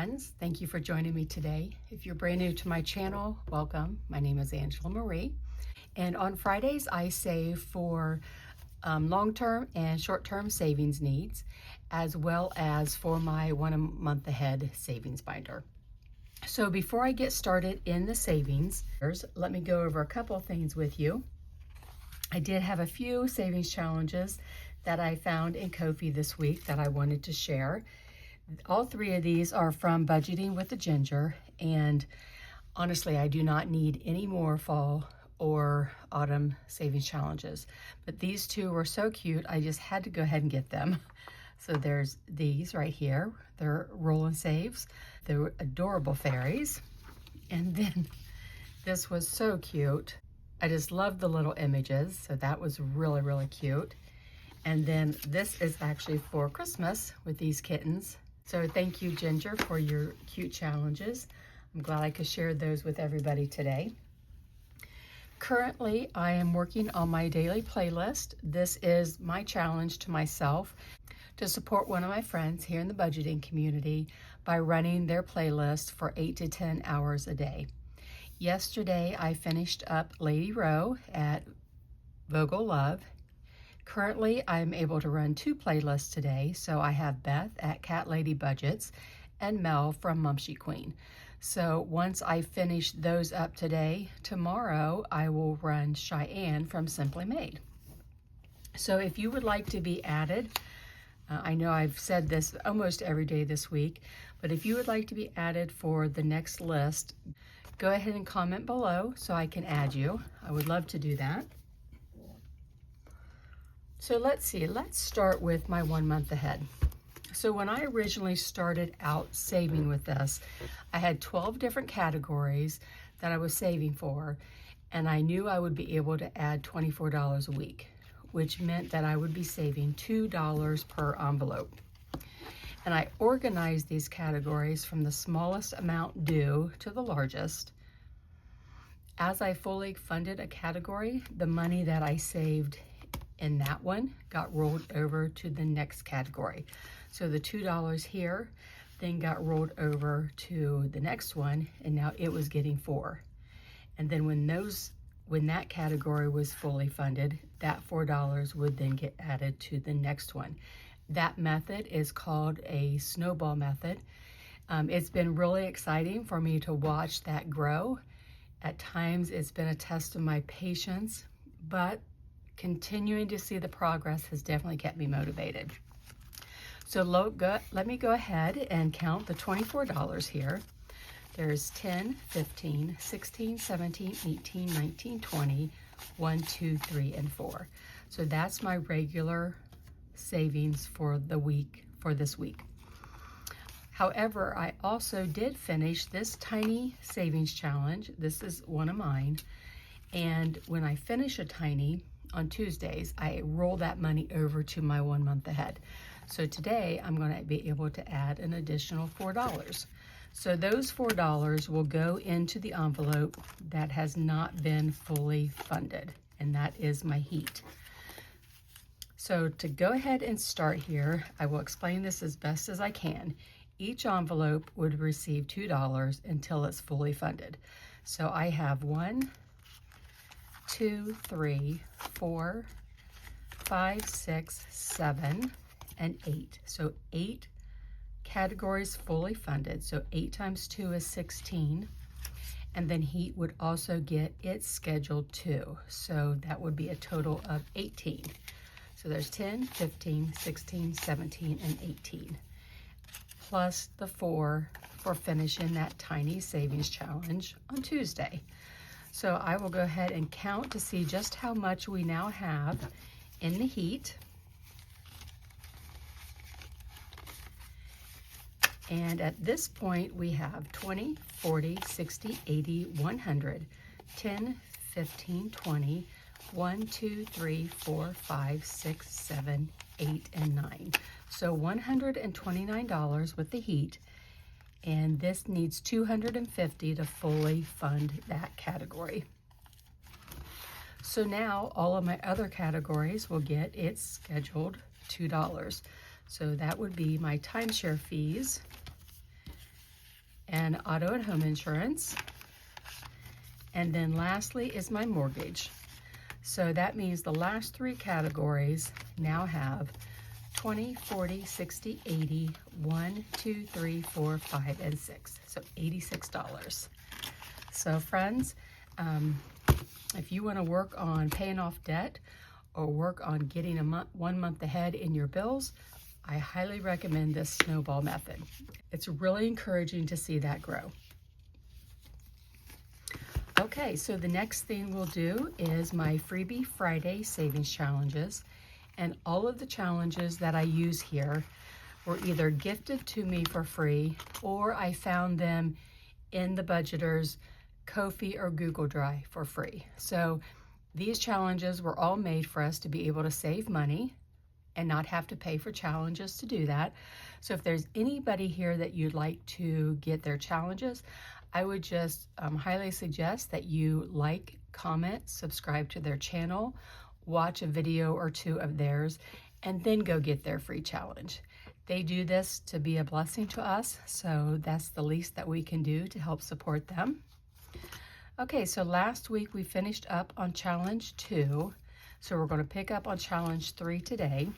friends. Thank you for joining me today. If you're brand new to my channel, welcome. My name is Angela Marie. And on Fridays, I save for long-term and short-term savings needs, as well as for my 1 month ahead savings binder. So before I get started in the savings, let me go over a couple of things with you. I did have a few savings challenges that I found in Ko-fi this week that I wanted to share. All three of these are from Budgeting with the Ginger, and honestly, I do not need any more fall or autumn savings challenges. But these two were so cute, I just had to go ahead and get them. So there's these right here. They're roll and saves. They're adorable fairies. And then this was so cute. I just love the little images, so that was really, really cute. And then this is actually for Christmas with these kittens. So thank you, Ginger, for your cute challenges. I'm glad I could share those with everybody today. Currently, I am working on my daily playlist. This is my challenge to myself to support one of my friends here in the budgeting community by running their playlist for 8 to 10 hours a day. Yesterday, I finished up Lady Row at Vogel Love. Currently, I'm able to run 2 playlists today, so I have Beth at Cat Lady Budgets and Mel from Mumshy Queen. So once I finish those up today, tomorrow I will run Cheyenne from Simply Made. So if you would like to be added, I know I've said this almost every day this week, but if you would like to be added for the next list, go ahead and comment below so I can add you. I would love to do that. So let's start with my 1 month ahead. So when I originally started out saving with this, I had 12 different categories that I was saving for, and I knew I would be able to add $24 a week, which meant that I would be saving $2 per envelope. And I organized these categories from the smallest amount due to the largest. As I fully funded a category, the money that I saved in that one got rolled over to the next category. So the $2 here then got rolled over to the next one, and now it was getting $4. And then when that category was fully funded, that $4 would then get added to the next one. That method is called a snowball method. It's been really exciting for me to watch that grow. At times it's been a test of my patience, but continuing to see the progress has definitely kept me motivated. So let me go ahead and count the $24 here. There's 10, 15, 16, 17, 18, 19, 20, 1, 2, 3, and 4. So that's my regular savings for the week, for this week. However, I also did finish this tiny savings challenge. This is one of mine. And when I finish a tiny, on Tuesdays, I roll that money over to my 1 month ahead. So today I'm going to be able to add an additional $4. So those $4 will go into the envelope that has not been fully funded, and that is my heat. So to go ahead and start here, I will explain this as best as I can. Each envelope would receive $2 until it's fully funded. So I have 1, 2, 3, 4, 5, 6, 7, and 8. So 8 categories fully funded. So 8 times 2 is 16. And then heat would also get its scheduled 2. So that would be a total of 18. So there's 10, 15, 16, 17, and 18. Plus the 4 for finishing that tiny savings challenge on Tuesday. So I will go ahead and count to see just how much we now have in the heat. And at this point, we have 20, 40, 60, 80, 100, 10, 15, 20, 1, 2, 3, 4, 5, 6, 7, 8, and 9. So $129 with the heat. And this needs $250 to fully fund that category. So now all of my other categories will get its scheduled $2. So that would be my timeshare fees, and auto and home insurance. And then lastly is my mortgage. So that means the last three categories now have 20, 40, 60, 80, 1, 2, 3, 4, 5, and 6. So $86. So friends, if you want to work on paying off debt or work on getting 1 month ahead in your bills, I highly recommend this snowball method. It's really encouraging to see that grow. Okay, so the next thing we'll do is my Freebie Friday Savings Challenges. And all of the challenges that I use here were either gifted to me for free or I found them in the budgeters Ko-fi or Google Drive for free. So these challenges were all made for us to be able to save money and not have to pay for challenges to do that. So if there's anybody here that you'd like to get their challenges, I would just highly suggest that you like, comment, subscribe to their channel, watch a video or two of theirs, and then go get their free challenge. They do this to be a blessing to us, so that's the least that we can do to help support them. Okay, so last week we finished up on challenge 2, so we're going to pick up on challenge 3 today,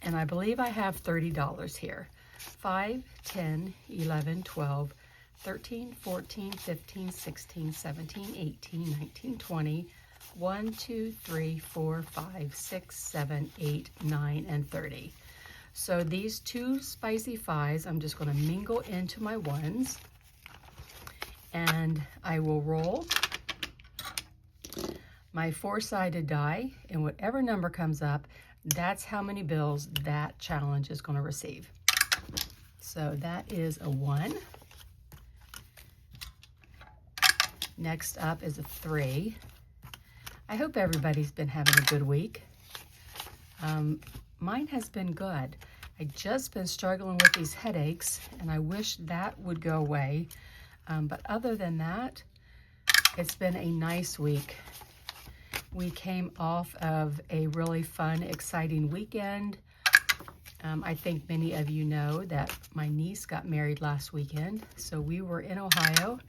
and I believe I have $30 here. 5, 10, 11, 12, 13, 14, 15, 16, 17, 18, 19, 20, 1, 2, 3, 4, 5, 6, 7, 8, 9, and 30. So these 2 spicy 5s, I'm just going to mingle into my 1s. And I will roll my 4-sided die, and whatever number comes up, that's how many bills that challenge is going to receive. So that is a 1. Next up is a 3. I hope everybody's been having a good week. Mine has been good. I've just been struggling with these headaches, and I wish that would go away. But other than that, it's been a nice week. We came off of a really fun, exciting weekend. I think many of you know that my niece got married last weekend, so we were in Ohio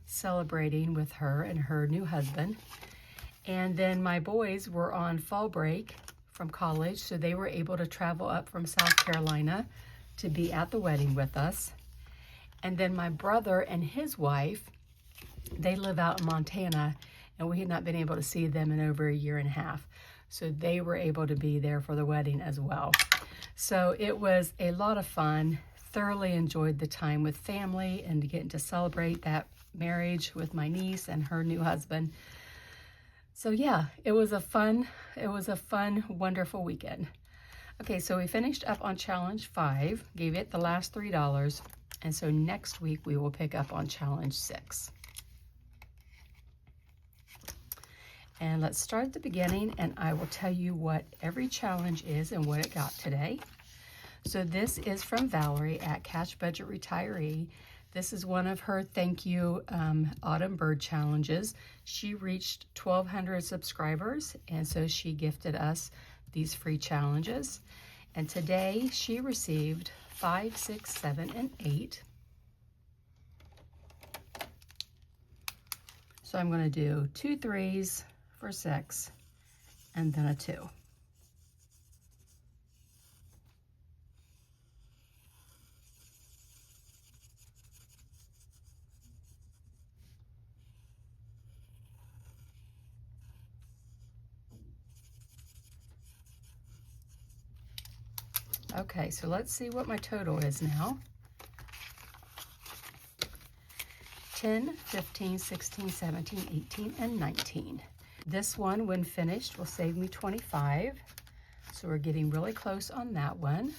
celebrating with her and her new husband. And then my boys were on fall break from college, so they were able to travel up from South Carolina to be at the wedding with us. And then my brother and his wife, they live out in Montana, and we had not been able to see them in over a year and a half. So they were able to be there for the wedding as well. So it was a lot of fun. Thoroughly enjoyed the time with family and getting to celebrate that marriage with my niece and her new husband. So yeah, it was a fun, wonderful weekend. Okay, so we finished up on challenge 5, gave it the last $3. And so next week we will pick up on challenge 6. And let's start at the beginning, and I will tell you what every challenge is and what it got today. So this is from Valerie at Cash Budget Retiree. This is one of her thank you Autumn Bird challenges. She reached 1,200 subscribers, and so she gifted us these free challenges. And today she received 5, 6, 7, and 8. So I'm going to do 2 3s for 6 and then a 2. Okay, so let's see what my total is now. 10, 15, 16, 17, 18, and 19. This one, when finished, will save me 25. So we're getting really close on that one.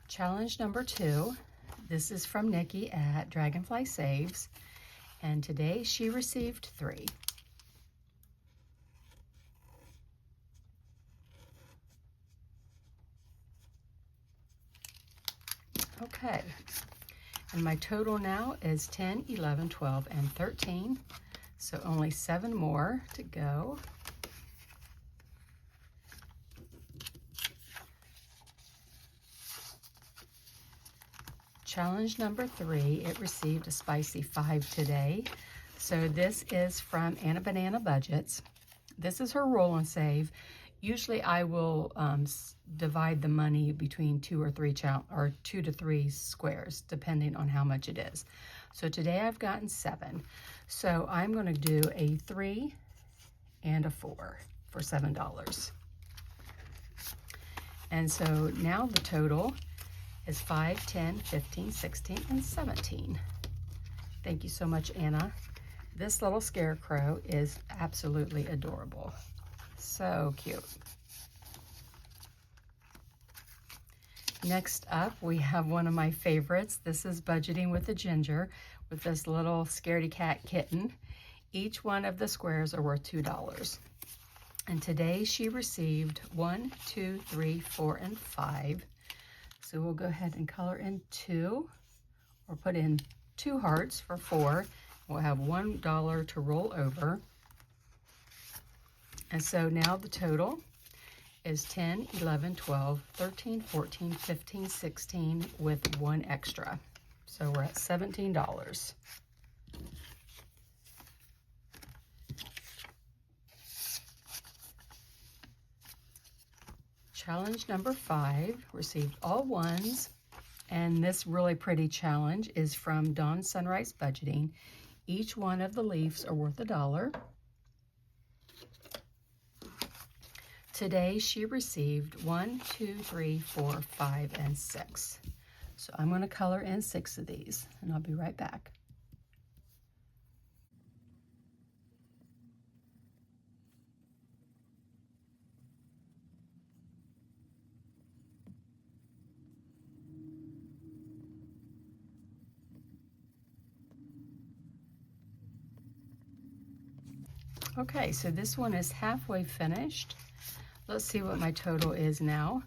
Challenge number 2. This is from Nikki at Dragonfly Saves. And today she received 3. Okay, and my total now is 10, 11, 12, and 13, so only 7 more to go. challenge number 3, it received a spicy 5 today. So this is from Anna Banana Budgets. This is her roll and save. Usually I will divide the money between 2 to 3 squares, depending on how much it is. So today I've gotten 7. So I'm going to do a 3 and a 4 for $7. And so now the total is 5, 10, 15, 16, and 17. Thank you so much, Anna. This little scarecrow is absolutely adorable. So cute. Next up, we have one of my favorites. This is Budgeting with a Ginger with this little scaredy cat kitten. Each one of the squares are worth $2. And today she received 1, 2, 3, 4, and 5. So we'll go ahead and color in 2, or put in 2 hearts for 4. We'll have $1 to roll over. And so now the total is 10, 11, 12, 13, 14, 15, 16 with 1 extra. So we're at $17. Challenge number 5 received all 1s, and this really pretty challenge is from Dawn Sunrise Budgeting. Each one of the leaves are worth $1. Today she received 1, 2, 3, 4, 5, and 6. So I'm going to color in 6 of these, and I'll be right back. Okay, so this one is halfway finished. Let's see what my total is now.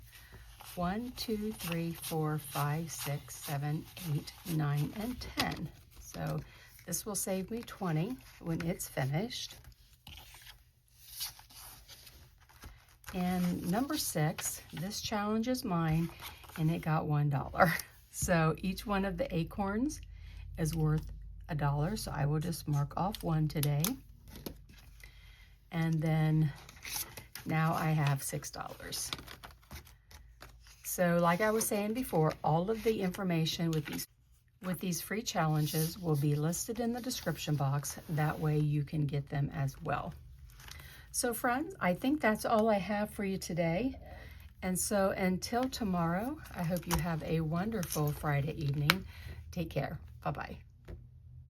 1, 2, 3, 4, 5, 6, 7, 8, 9, and 10. So this will save me 20 when it's finished. And number 6, this challenge is mine, and it got $1. So each one of the acorns is worth $1. So I will just mark off 1 today. And then now I have $6. So like I was saying before, all of the information with these free challenges will be listed in the description box. That way you can get them as well. So friends, I think that's all I have for you today. And so until tomorrow, I hope you have a wonderful Friday evening. Take care. Bye-bye.